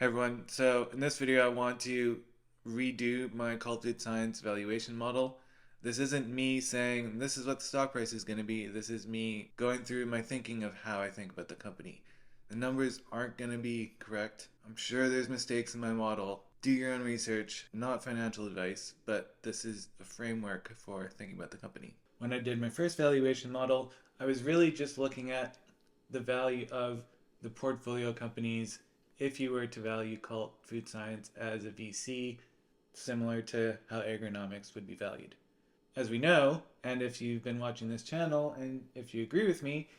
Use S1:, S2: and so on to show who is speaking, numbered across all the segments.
S1: Hi everyone. So in this video, I want to redo my Cult Food Science valuation model. This isn't me saying this is what the stock price is going to be. This is me going through my thinking of how I think about the company. The numbers aren't going to be correct. I'm sure there's mistakes in my model. Do your own research, not financial advice, but this is a framework for thinking about the company. When I did my first valuation model, I was really just looking at the value of the portfolio companies if you were to value Cult Food Science as a VC, similar to how agronomics would be valued. As we know, and if you've been watching this channel, and if you agree with me,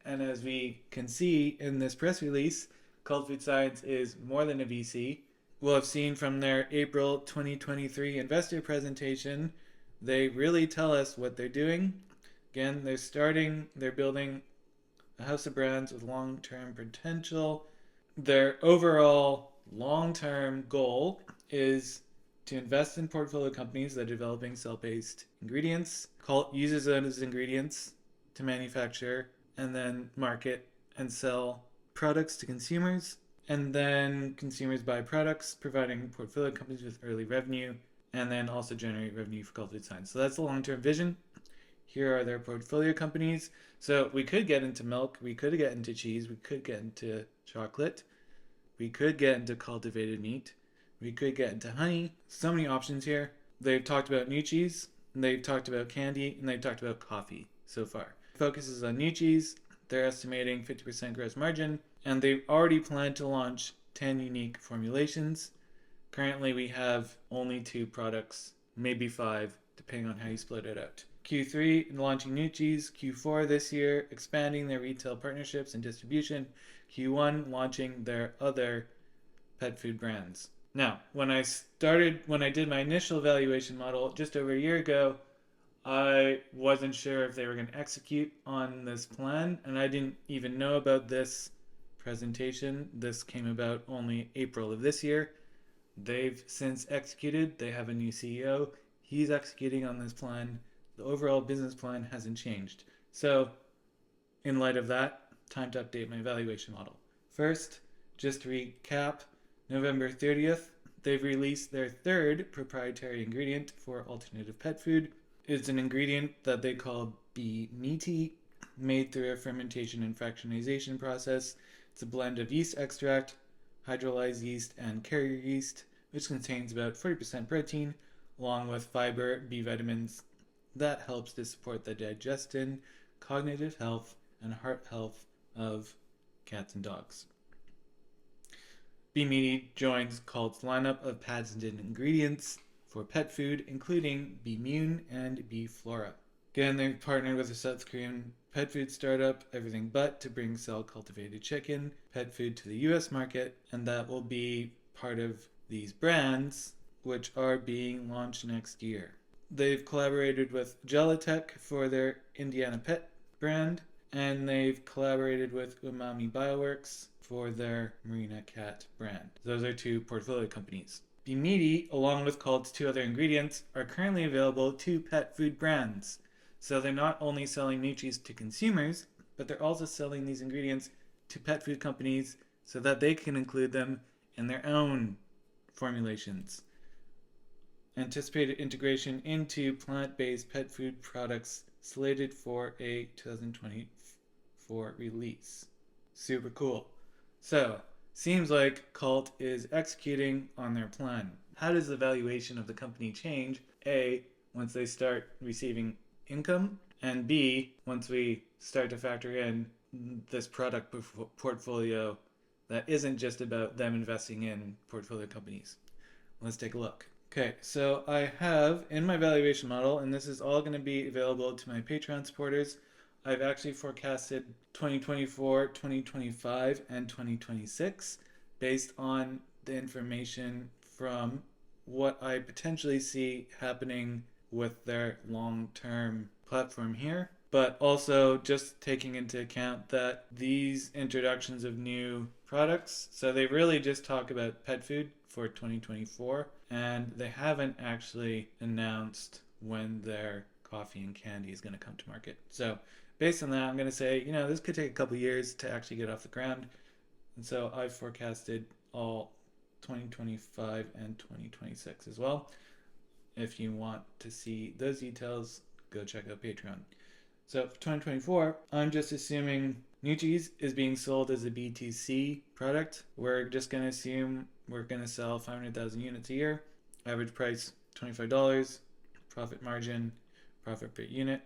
S1: and as we can see in this press release, Cult Food Science is more than a VC. We'll have seen from their April 2023 investor presentation, they really tell us what they're doing. Again, they're building a house of brands with long-term potential. Their overall long-term goal is to invest in portfolio companies that are developing cell-based ingredients. Cult uses those ingredients to manufacture and then market and sell products to consumers. And then consumers buy products, providing portfolio companies with early revenue, and then also generate revenue for Cult Food Science. So that's the long-term vision. Here are their portfolio companies. So we could get into milk, we could get into cheese, we could get into chocolate, we could get into cultivated meat, we could get into honey. So many options here. They've talked about new cheese, they've talked about candy, and they've talked about coffee so far. Focuses on new cheese. They're estimating 50% gross margin, and they've already planned to launch 10 unique formulations. Currently, we have only 2 products, maybe 5, depending on how you split it out. Q3, launching new cheese. Q4 this year, expanding their retail partnerships and distribution. Q1, launching their other pet food brands. Now, when I did my initial valuation model just over a year ago, I wasn't sure if they were going to execute on this plan, and I didn't even know about this presentation. This came about only April of this year. They've since executed. They have a new CEO. He's executing on this plan. The overall business plan hasn't changed. So, in light of that, time to update my valuation model. First, just to recap, November 30th, they've released their third proprietary ingredient for alternative pet food. It's an ingredient that they call Bmeaty, made through a fermentation and fractionation process. It's a blend of yeast extract, hydrolyzed yeast, and carrier yeast, which contains about 40% protein, along with fiber, B vitamins, that helps to support the digestion, cognitive health, and heart health of cats and dogs. Bmeaty joins Cult's lineup of patented ingredients for pet food, including Bmune and Bflora. Again, they've partnered with a South Korean pet food startup, Everything But, to bring cell-cultivated chicken pet food to the US market, and that will be part of these brands, which are being launched next year. They've collaborated with Gelatech for their Indiana Pet brand, and they've collaborated with Umami Bioworks for their Marina Cat brand. Those are 2 portfolio companies. Bmeaty, along with Cult's 2 other ingredients, are currently available to pet food brands. So they're not only selling new cheese to consumers, but they're also selling these ingredients to pet food companies so that they can include them in their own formulations. Anticipated integration into plant-based pet food products slated for a 2024 release. Super cool. So, seems like Cult is executing on their plan. How does the valuation of the company change? A, once they start receiving income, and B, once we start to factor in this product portfolio that isn't just about them investing in portfolio companies. Let's take a look. Okay, so I have in my valuation model, and this is all going to be available to my Patreon supporters, I've actually forecasted 2024, 2025, and 2026 based on the information from what I potentially see happening with their long-term platform here, but also just taking into account that these introductions of new products, so they really just talk about pet food for 2024, and they haven't actually announced when their coffee and candy is going to come to market. So based on that, I'm going to say, this could take a couple years to actually get off the ground. And so I've forecasted all 2025 and 2026 as well. If you want to see those details, go check out Patreon. So for 2024, I'm just assuming New Cheese is being sold as a B2C product. We're just going to assume we're going to sell 500,000 units a year. Average price $25. Profit margin, profit per unit.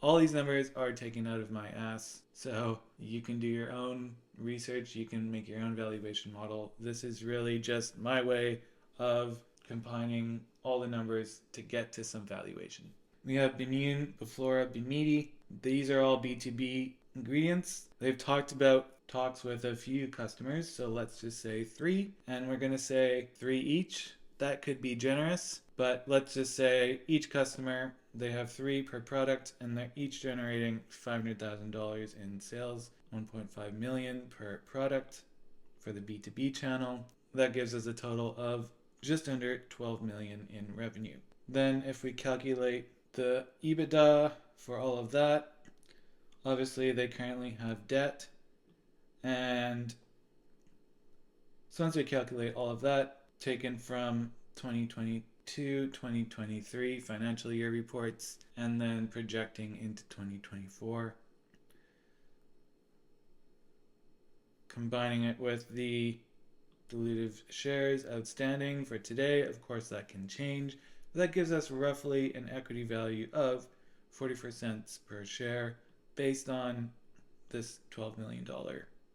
S1: All these numbers are taken out of my ass. So you can do your own research. You can make your own valuation model. This is really just my way of combining all the numbers to get to some valuation. We have Bmeaty, Beflora, Bmeaty. These are all B2B ingredients. They've talked about talks with a few customers, so let's just say 3, and we're going to say 3 each. That could be generous, but let's just say each customer, they have 3 per product, and they're each generating $500,000 in sales, 1.5 million per product for the B2B channel. That gives us a total of just under 12 million in revenue. Then if we calculate the EBITDA for all of that, obviously they currently have debt, and so once we calculate all of that, taken from 2022, 2023 financial year reports, and then projecting into 2024, combining it with the dilutive shares outstanding for today, of course that can change, but that gives us roughly an equity value of 44 cents per share based on this $12 million.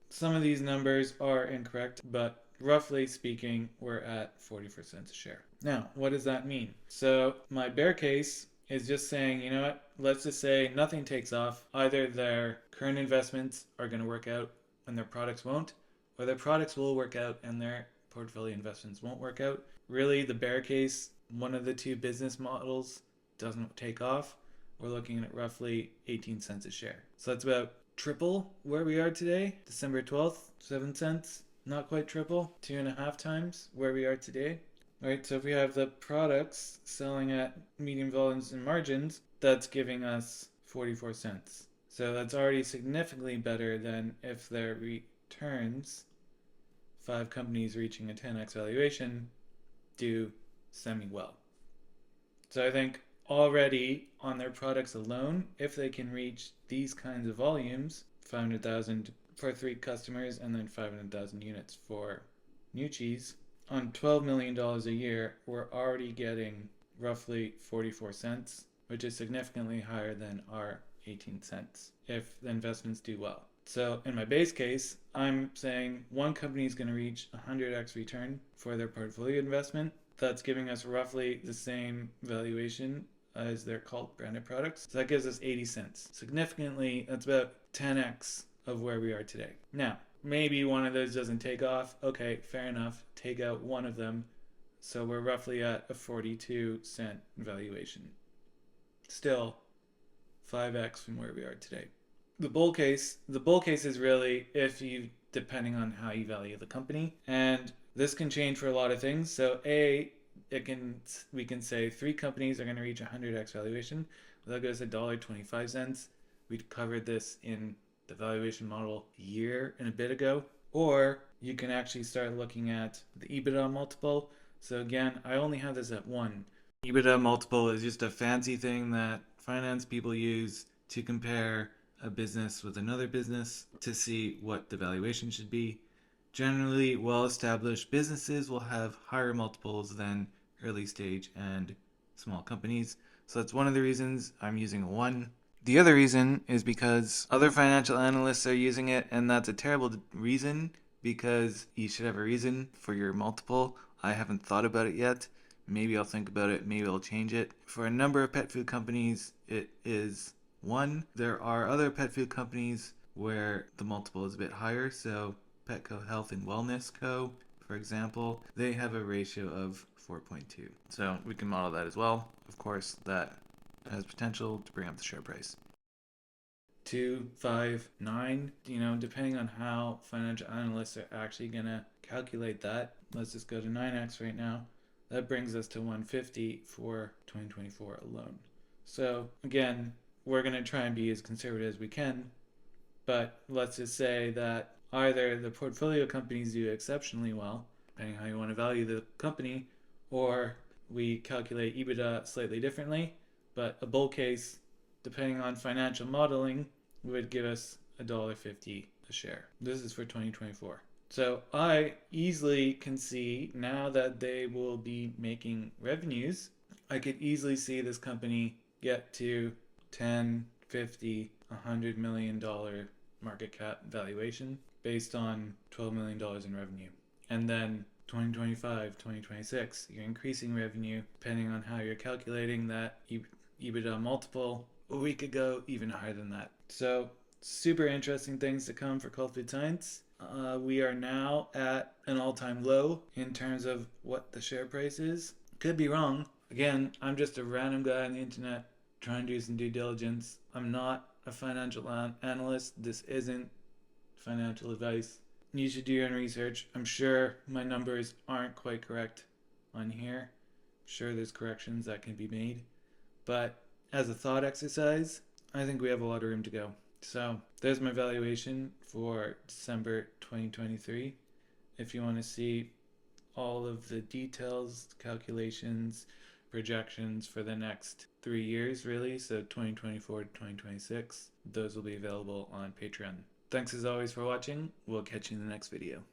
S1: Some of these numbers are incorrect, but roughly speaking, we're at 44 cents a share. Now, what does that mean? So my bear case is just saying, you know what, let's just say nothing takes off. Either their current investments are going to work out and their products won't, or their products will work out and their portfolio investments won't work out. Really, the bear case, one of the 2 business models doesn't take off. We're looking at roughly 18 cents a share. So that's about triple where we are today, December 12th, 7 cents. Not quite triple, 2.5 times where we are today. All right, so if we have the products selling at medium volumes and margins, that's giving us 44 cents. So that's already significantly better than if their returns, 5 companies reaching a 10x valuation, do semi-well. So I think already on their products alone, if they can reach these kinds of volumes, 500,000 for 3 customers and then 500,000 units for New Cheese, on $12 million a year, we're already getting roughly 44 cents, which is significantly higher than our 18 cents if the investments do well. So in my base case, I'm saying one company is going to reach 100x return for their portfolio investment. That's giving us roughly the same valuation as their cult branded products. So that gives us 80 cents. Significantly, that's about 10x of where we are today. Now, maybe one of those doesn't take off. Okay, fair enough. Take out one of them. So we're roughly at a 42-cent valuation. Still 5x from where we are today. The bull case is really if you, depending on how you value the company, and this can change for a lot of things. So we can say 3 companies are going to reach 100x valuation. That goes to $1.25. We covered this in the valuation model a year and a bit ago. Or you can actually start looking at the EBITDA multiple. So again, I only have this at 1. EBITDA multiple is just a fancy thing that finance people use to compare a business with another business to see what the valuation should be. Generally, well-established businesses will have higher multiples than early stage and small companies. So that's one of the reasons I'm using a 1. The other reason is because other financial analysts are using it, and that's a terrible reason because you should have a reason for your multiple. I haven't thought about it yet. Maybe I'll think about it. Maybe I'll change it. For a number of pet food companies, it is 1. There are other pet food companies where the multiple is a bit higher. So Petco Health and Wellness Co., for example, they have a ratio of 4.2. So we can model that as well. Of course, that has potential to bring up the share price. 2, 5, 9, depending on how financial analysts are actually going to calculate that. Let's just go to 9x right now. That brings us to 150 for 2024 alone. So again, we're going to try and be as conservative as we can, but let's just say that either the portfolio companies do exceptionally well, depending how you want to value the company, or we calculate EBITDA slightly differently. But a bull case, depending on financial modeling, would give us $1.50 a share. This is for 2024. So I easily can see now that they will be making revenues, I could easily see this company get to 10, 50, $100 million market cap valuation based on $12 million in revenue. And then 2025, 2026, you're increasing revenue depending on how you're calculating that EBITDA multiple. We could go even higher than that. So super interesting things to come for Cold Food Science. We are now at an all-time low in terms of what the share price is. Could be wrong. Again, I'm just a random guy on the internet trying to do some due diligence. I'm not a financial analyst. This isn't financial advice. You should do your own research. I'm sure my numbers aren't quite correct on here. I'm sure there's corrections that can be made. But as a thought exercise, I think we have a lot of room to go. So there's my valuation for December 2023. If you want to see all of the details, calculations, projections for the next 3 years, really, so 2024 to 2026, those will be available on Patreon. Thanks as always for watching. We'll catch you in the next video.